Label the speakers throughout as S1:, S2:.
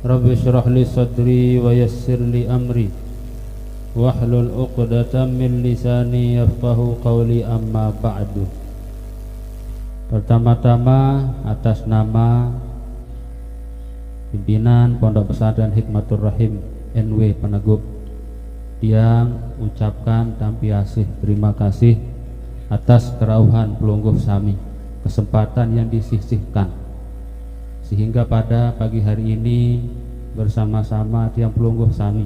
S1: Rabbi shrah li sadri wa yassir li amri wahlul 'uqdatam min lisani yafqahu qawli, amma ba'du. Pertama-tama atas nama pimpinan Pondok Pesantren Hikmatur Rahim NW Penegup yang ucapkan tampiasih terima kasih atas kerauhan pelungguh sami, kesempatan yang disisihkan sehingga pada pagi hari ini bersama-sama tiang pelungguh sami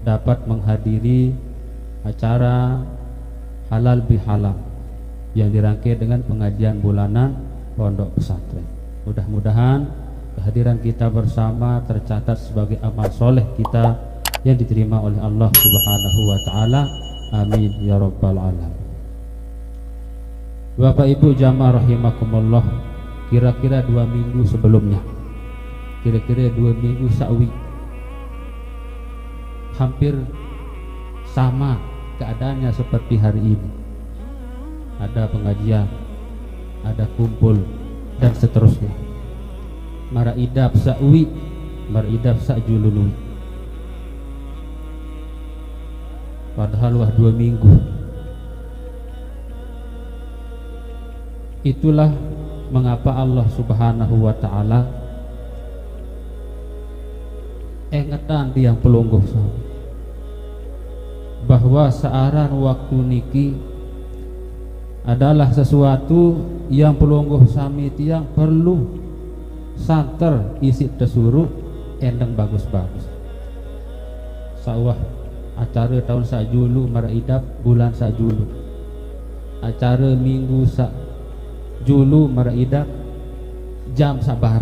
S1: dapat menghadiri acara halal bihalal yang dirangkai dengan pengajian bulanan Pondok Pesantren. Mudah-mudahan kehadiran kita bersama tercatat sebagai amal soleh kita yang diterima oleh Allah Subhanahu wa Ta'ala. Amin ya rabbal alamin. Bapak Ibu jamaah rahimakumullah, kira-kira 2 minggu sebelumnya, kira-kira 2 minggu sawi, hampir sama keadaannya seperti hari ini. Ada pengajian, ada kumpul dan seterusnya. Maraidap sawi, maraidap sajulului. Padahal wah 2 minggu. Itulah mengapa Allah Subhanahu wa Ta'ala ingetan tiang pelungguh sami bahwa searan waktu niki adalah sesuatu yang pelungguh sami tiang perlu santer isi tesuruh endeng bagus-bagus. Sawah acara tahun sajulu maraidap bulan sajulu, acara minggu julu maraidap jam sabar.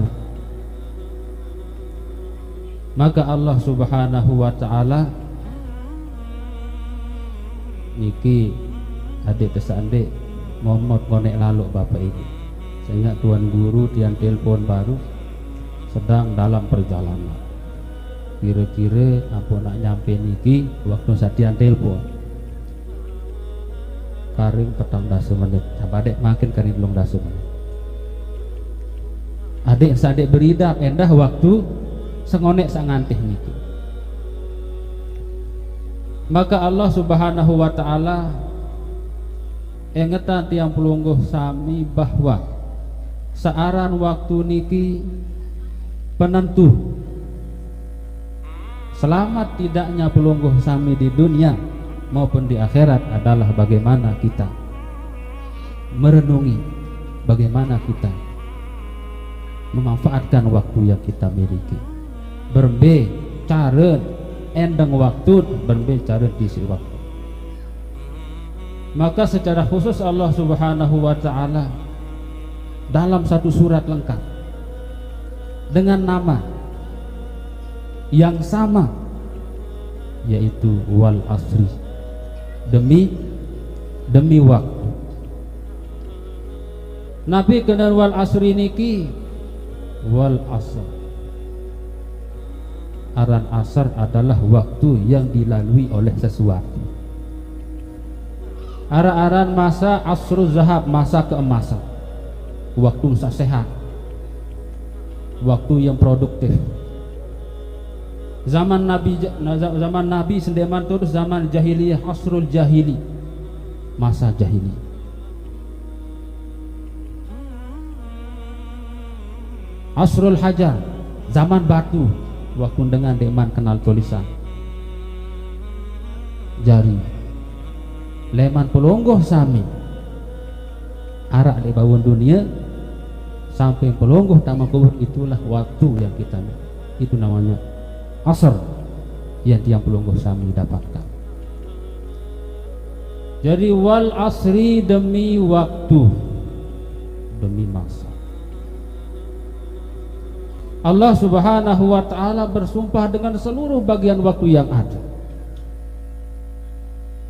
S1: Maka Allah Subhanahu wa Ta'ala niki adik tesandek momot konek lalu bapak ini, sehingga tuan guru tiang telepon baru sedang dalam perjalanan. Kira-kira ampun nak nyampe niki waktu satian telepon karing 14 menit, sampai adek makin karing 12 menit. Adik sadek beridap endah waktu sengonek sangantih niki. Maka Allah Subhanahu wa Ta'ala ingetan tiang pelungguh sami bahwa searan waktu niki penentu selamat tidaknya pelungguh sami di dunia maupun di akhirat adalah bagaimana kita merenungi, bagaimana kita memanfaatkan waktu yang kita miliki. Berbe cara endeng waktu, berbe cara diisi waktu. Maka secara khusus Allah Subhanahu wa Ta'ala dalam satu surat lengkap dengan nama yang sama, yaitu wal asri, demi waktu. Nabi kenal wal asri niki, wal asr, aran asar adalah waktu yang dilalui oleh sesuatu. Aran masa asrul zahab, masa keemasan, waktu sehat, waktu yang produktif. Zaman Nabi sendeman terus zaman jahiliyah, asrul jahili, masa jahili. Asrul hajar, zaman batu, waktu dengan deman kenal tulisan jari. Leman pelungguh sami arak di bawah dunia sampai pelungguh tamak kubur, itulah waktu yang kita miliki. Itu namanya asr yang tiang pelungguh sami dapatkan. Jadi wal asri, demi waktu, demi masa. Allah Subhanahu wa Ta'ala bersumpah dengan seluruh bagian waktu yang ada.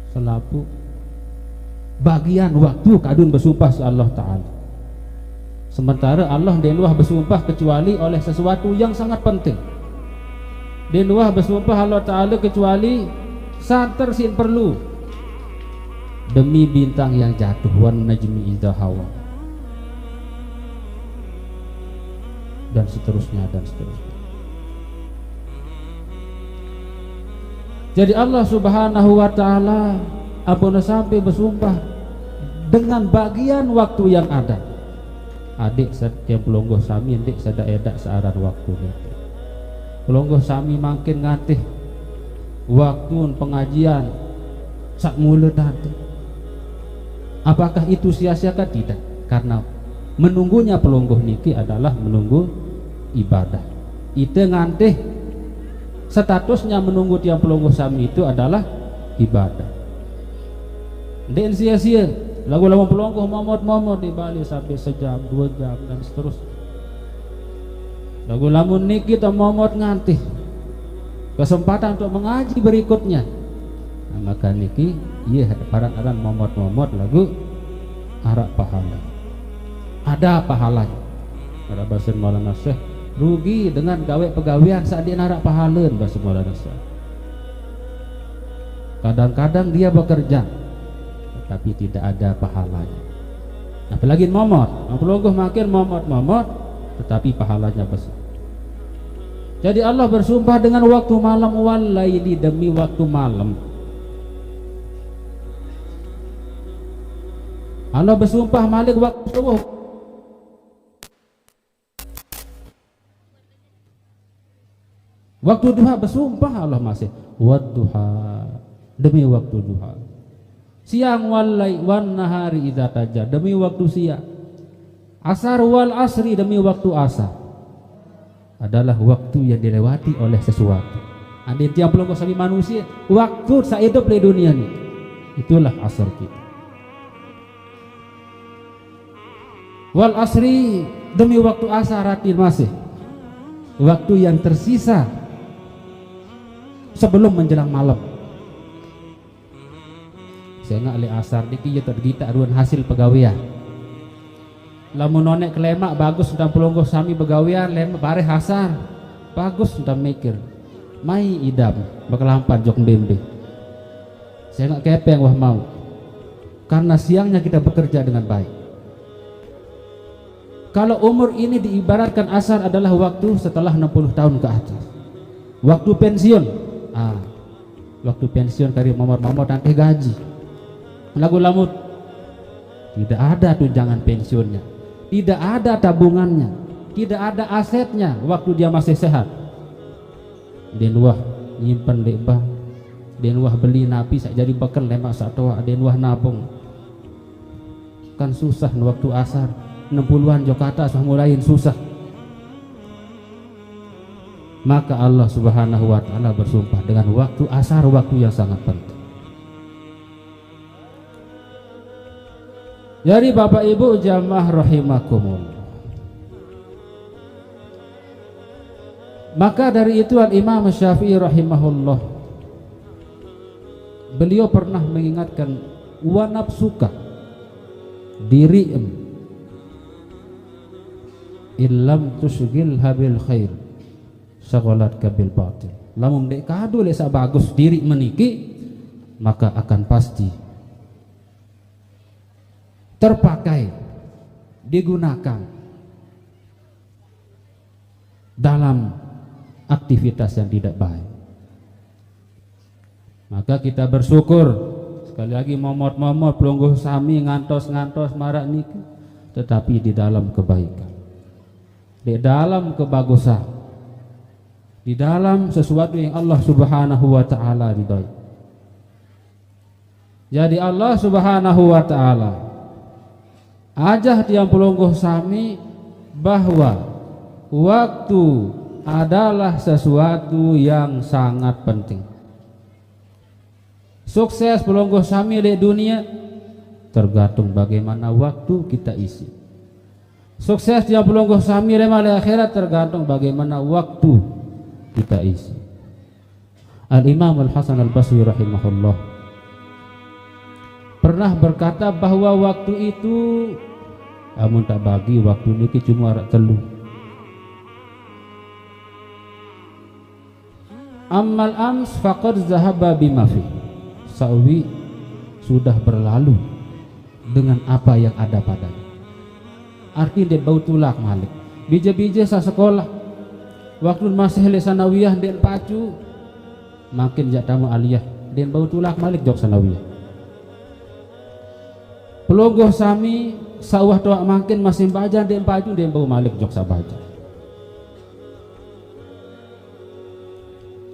S1: Selapu bagian waktu kadun bersumpah Allah Ta'ala. Sementara Allah denuah bersumpah kecuali oleh sesuatu yang sangat penting. Denuah bersumpah Allah Ta'ala kecuali santer sin perlu, demi bintang yang jatuh, wan najmi idza hawa, dan seterusnya dan seterusnya. Jadi Allah Subhanahu wa taala apabila sampai bersumpah dengan bagian waktu yang ada. Adik yang pelonggoh sami adik sada edak searan waktu ni. Pelonggoh sami makin ngatih waktu pengajian sak mula tadi. Apakah itu sia-siakah? Tidak, karena menunggunya pelonggoh niki adalah menunggu ibadah. Itu ngantih statusnya menunggu tiang pelonggoh sami itu adalah ibadah. Dan sia-sia lagu-lagu pelonggoh momot-momot di Bali sampai sejam, 2 jam dan seterusnya. Lagu-lagu niki kita momot ngantih kesempatan untuk mengaji berikutnya. Nah, maka niki iya paran-paran momot-momot lagu harap pahala. Ada pahalanya. Ada bahasa Maulana Syekh, rugi dengan gawe pegawean saat dia narak pahala bahasa Maulana Syekh. Kadang-kadang dia bekerja tapi tidak ada pahalanya. Apalagi momot, pelonggoh makin momot-momot tetapi pahalanya besar. Jadi Allah bersumpah dengan waktu malam, walaili, demi waktu malam. Allah bersumpah malik waktu subuh. Waktu duha bersumpah Allah masih wadduha, demi waktu duha. Siang wan nahari idza taja, demi waktu siang. Asar wal asri, demi waktu asar. Adalah waktu yang dilewati oleh sesuatu. Andai tiap pelonggoh sami manusia, waktu sehidup di dunia ini, itulah asar kita. Wal asri, demi waktu asaratin masih, waktu yang tersisa sebelum menjelang malam. Saya nggak le asar diki ya tergita aruan hasil pegawean. Lamun nonek kelemak bagus sudah pelonggoh sami begawean lemak bare asar bagus sudah mikir mai idam bakal lampan jok bembe. Saya nggak kepeng wah mau karena siangnya kita bekerja dengan baik. Kalau umur ini diibaratkan asar adalah waktu setelah 60 tahun ke atas, waktu pensiun. Waktu pensiun kari momor-momor nanti gaji lagu lamut, tidak ada tunjangan pensiunnya, tidak ada tabungannya, tidak ada asetnya waktu dia masih sehat. Dia luah nyimpen di bank, dia luah beli napi sak jadi bekal lemak sak toa, dia luah nabung. Kan susah waktu asar 60-an Jakarta sudah mulain susah. Maka Allah Subhanahu wa taala bersumpah dengan waktu asar, waktu yang sangat penting. Jadi Bapak Ibu jamaah rahimakumullah. Maka dari itu Al-Imam Syafi'i rahimahullah, beliau pernah mengingatkan wa nafsuka, diri'em illam tusghilha bil khair syaghalat bil batil. Lamun dek kadu le sa bagus diri meniki, maka akan pasti terpakai, digunakan dalam aktivitas yang tidak baik. Maka kita bersyukur sekali lagi momot-momot pelonggoh sami ngantos-ngantos marak niki, tetapi di dalam kebaikan, di dalam kebagusan, di dalam sesuatu yang Allah Subhanahu wa taala ridhoi. Jadi Allah Subhanahu wa taala ajah tiang pelonggoh sami bahwa waktu adalah sesuatu yang sangat penting. Sukses pelonggoh sami di dunia tergantung bagaimana waktu kita isi. Sukses tiang pelonggoh sami di akhirat tergantung bagaimana waktu kita isi. Al-Imam Al-Hasan Al-Basri rahimahullah pernah berkata bahwa waktu itu amun tak bagi waktu niki cuma arak telu. Amal ams faqad zahaba bima fi. Sawi sudah berlalu dengan apa yang ada padanya. Artinya dia bau tulak malik. Bija-bija sa sekolah waktu masih le sanawiyah den pacu makin jak tamu aliyah den bau tulak malik jok sanawiyah pelonggoh sami sawah toak makin masih baja den baju den bau malik jok sabaja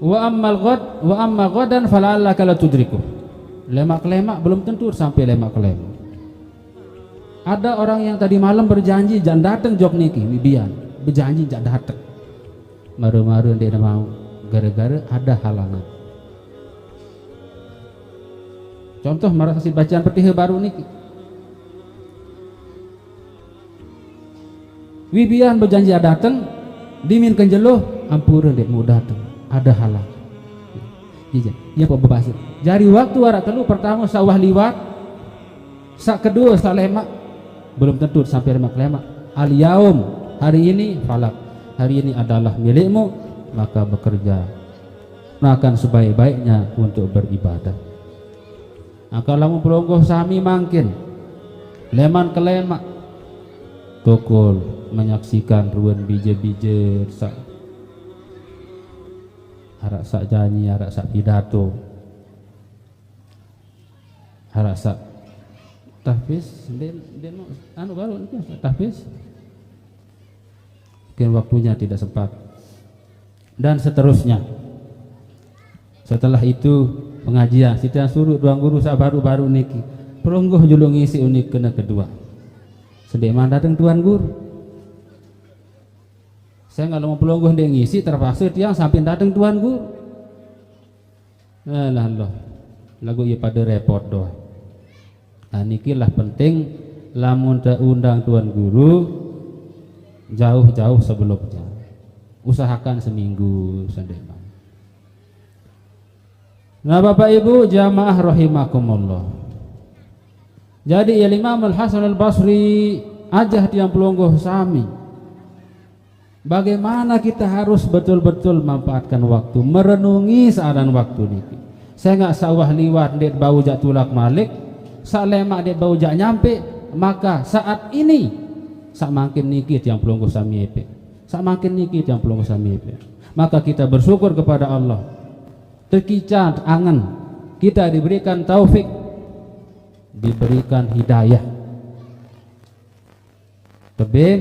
S1: wa amma ghadan fala'allaka la tudriku lemak-lemak belum tentu sampai lemak-lemak. Ada orang yang tadi malam berjanji jangan datang jok niki bibian berjanji jangan datang maru-maru dia mau gara-gara ada halangan. Contoh marasi bacaan petihe baru niki wibian berjanji datang dimin kenjeluh ampura dia mau datang ada halang iya pak bebasir jari waktu warak telu pertama sawah liwat sak kedua sak lemak belum tentu sampai lemak-lemak al-yaum hari ini falak hari ini adalah milikmu maka bekerja akan sebaik-baiknya untuk beribadah. Nah, kalau mau pelonggoh sami mangkin leman ke lemak tukul menyaksikan ruan bije-bije harak sak janji harak sak pidato harak sak tahfiz den anu baru tahfiz mungkin waktunya tidak sempat dan seterusnya. Setelah itu pengajian sitian suruh tuang guru sak baru-baru niki pelonggoh julu ngisi unik kena kedua sedek mana datang tuan guru saya nggak mau pelonggoh dia ngisi terpaksa tiang sampai datang tuan guru Allah lagu ya pada repot doa. Nah niki lah penting lamun undang tuan guru jauh-jauh sebelumnya usahakan seminggu sendiri. Nah Bapak Ibu jamaah rahimakumullah. Jadi ya Imam Al-Hasan Al-Basri ajah tiang pelonggoh sami bagaimana kita harus betul-betul memanfaatkan waktu merenungi seadan waktu niki. Saya nggak sawah liwat dek bau jak tulak malik sak lemak dek bau jak nyampe maka saat ini sak makin niki tiang pelonggoh sami epe sak makin niki tiang pelonggoh sami epe maka kita bersyukur kepada Allah terkicat angan kita diberikan taufik diberikan hidayah tebing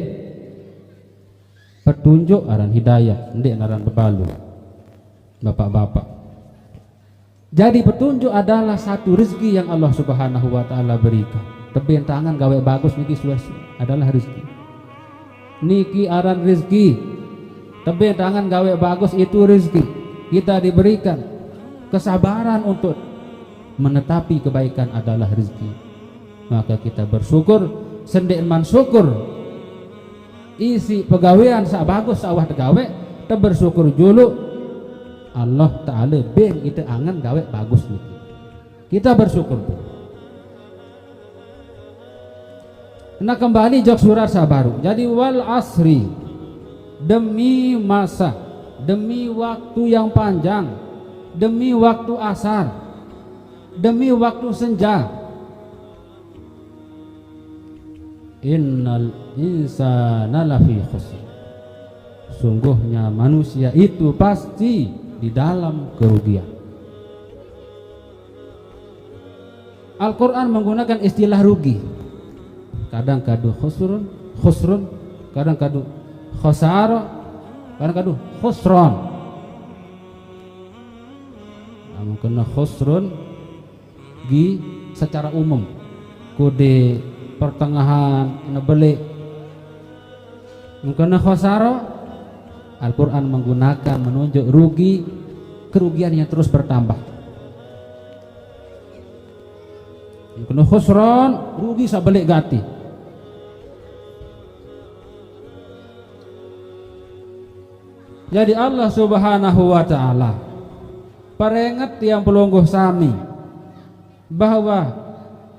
S1: petunjuk aran hidayah ndek aran bebalu bapak-bapak. Jadi petunjuk adalah satu rezeki yang Allah Subhanahu wa taala berikan. Tebing tangan gawe bagus niki suatu adalah rezeki. Niki aran rezeki. Tebing tangan gawe bagus itu rezeki. Kita diberikan kesabaran untuk menetapi kebaikan adalah rezeki. Maka kita bersyukur sendek man syukur isi pegawaian sak bagus sawah tegawe kita bersyukur julu Allah Ta'ala beng itu angan gawe bagus niki. Kita bersyukur tuh. Nah kembali jok surat sabaru. Jadi wal asri demi masa, demi waktu yang panjang, demi waktu asar, demi waktu senja. Innal insana lafi khusr. Sungguhnya manusia itu pasti di dalam kerugian. Al-Quran menggunakan istilah rugi. Kadang kadu khusrun, kadang kadu khosaro, kadang kadu khusron. Mungkin khusrun gi secara umum kode pertengahan ngebeli. Mungkin khosaro Al-Quran menggunakan menunjuk rugi kerugian yang terus bertambah. Mungkin khusron rugi sabalik gati. Jadi Allah Subhanahu wa taala peringat yang pelonggoh sami bahwa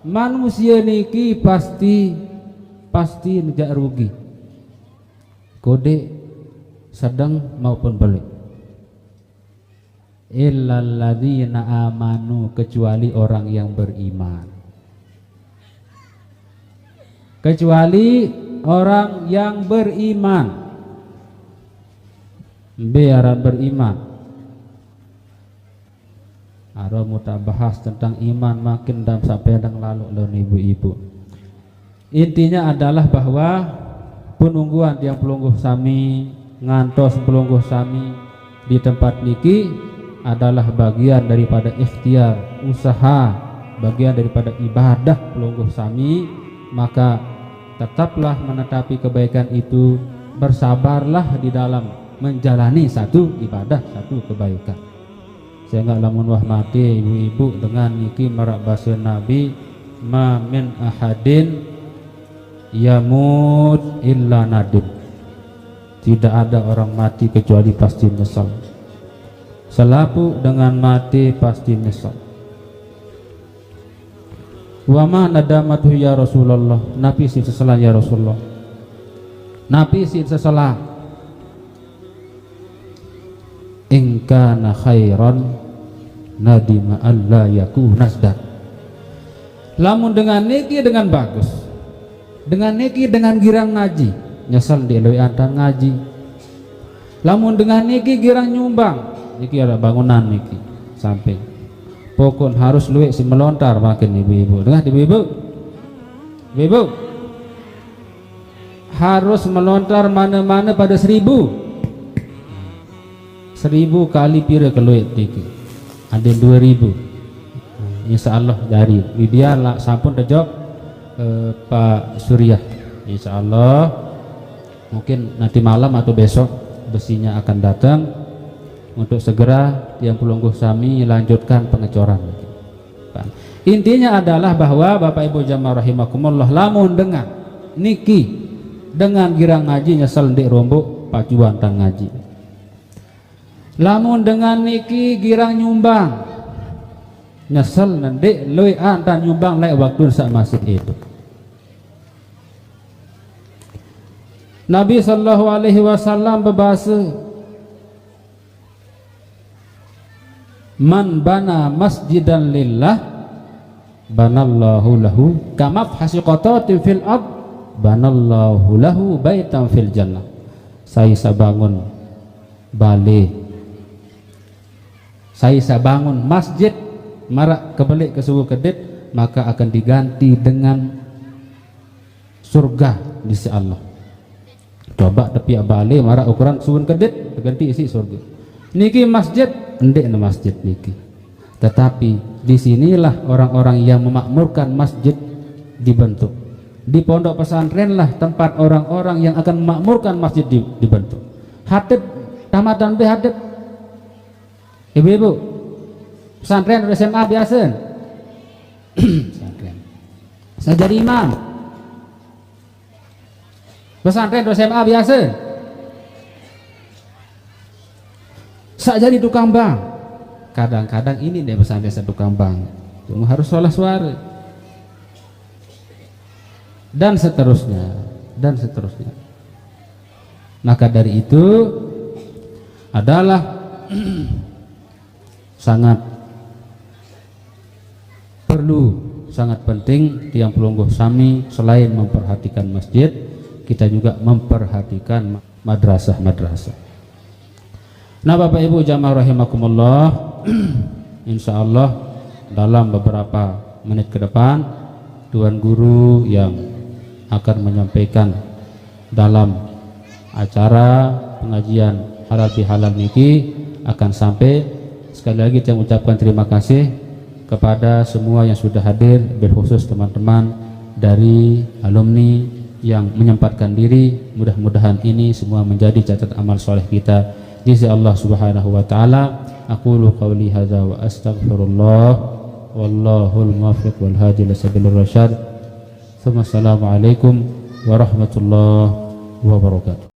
S1: manusia niki pasti nejak rugi. Kode sedang maupun balik. Illal ladzina amanu kecuali orang yang beriman. Kecuali orang yang beriman. Biaran beriman. Romo tak bahas tentang iman makin dalam sampai yang lalu loh ibu-ibu. Intinya adalah bahwa penungguan yang pelungguh sami, ngantos pelungguh sami di tempat niki adalah bagian daripada ikhtiar, usaha, bagian daripada ibadah pelungguh sami. Maka tetaplah menetapi kebaikan itu, bersabarlah di dalam menjalani satu ibadah, satu kebaikan. Sehingga lamun wah mati ibu-ibu dengan niki marak basa Nabi, ma min ahadin yamut illa nadim. Tidak ada orang mati kecuali pasti nyesal. Selapu dengan mati pasti nyesal. Wa ma nadamatu ya Rasulullah, napi si sesalah ya Rasulullah, napi si sesalah. In kana khairan nadima alla yakuna nasdaq. Lamun dengan niki dengan bagus, dengan niki dengan girang ngaji, nyesal di eloi antan ngaji. Lamun dengan niki girang nyumbang, niki ada bangunan niki sampai pokon harus luwek si melontar makin ibu-ibu. Dengar ibu-ibu, ibu harus melontar mana-mana pada 1000 kali pira keluit niki ada 2000. Insya Allah dari biarlah sampun terjawab Pak Surya. Insya Allah mungkin nanti malam atau besok besinya akan datang untuk segera yang pelungguh sami lanjutkan pengecoran. Intinya adalah bahwa Bapak Ibu jamaah rahimakumullah, lamun dengan niki dengan girang ngaji nyesel ndik rombok pacuan tang ngaji. Lamun dengan niki girang nyumbang nyesel ndik leuy antan nyumbang lek waktu sak masjid itu. Nabi sallallahu alaihi wasallam berbahasa, man bana masjidan lillah banallahu lahu kama hasiqatatin fil ard banallahu lahu baitan fil jannah. Saya sabangun balik, saya sabangun masjid marak kebalik ke suku kedit, maka akan diganti dengan surga di sisi Allah. Coba tapi balik marak ukuran suku kedit diganti isi surga. Niki masjid ndek na masjid niki. Tetapi disinilah orang-orang yang memakmurkan masjid dibentuk. Di pondok pesantren lah tempat orang-orang yang akan memakmurkan masjid dibentuk. Hatib tamatan be hatib. Ibu-ibu, pesantren atau SMA biasa? Pesantren. Saya jadi imam. Pesantren atau SMA biasa? Saya jadi tukang bank. Kadang-kadang ini deh pesantren saya tukang bank. Cuma harus sholat suara. Dan seterusnya, dan seterusnya. Maka dari itu adalah sangat perlu, sangat penting tiang pelungguh sami selain memperhatikan masjid, kita juga memperhatikan madrasah-madrasah. Nah Bapak Ibu jamaah rahimakumullah, insya Allah dalam beberapa menit ke depan Tuan Guru yang akan menyampaikan dalam acara pengajian halal bihalal niki akan sampai. Sekali lagi saya mengucapkan terima kasih kepada semua yang sudah hadir, berkhusus teman-teman dari alumni yang menyempatkan diri. Mudah-mudahan ini semua menjadi catatan amal soleh kita di sisi Allah Subhanahu wa taala. Aqulu qawli hadza wa astaghfirullah wallahul muwaffiq wal hadi ila sabilir rasyad. Assalamualaikum warahmatullahi wabarakatuh.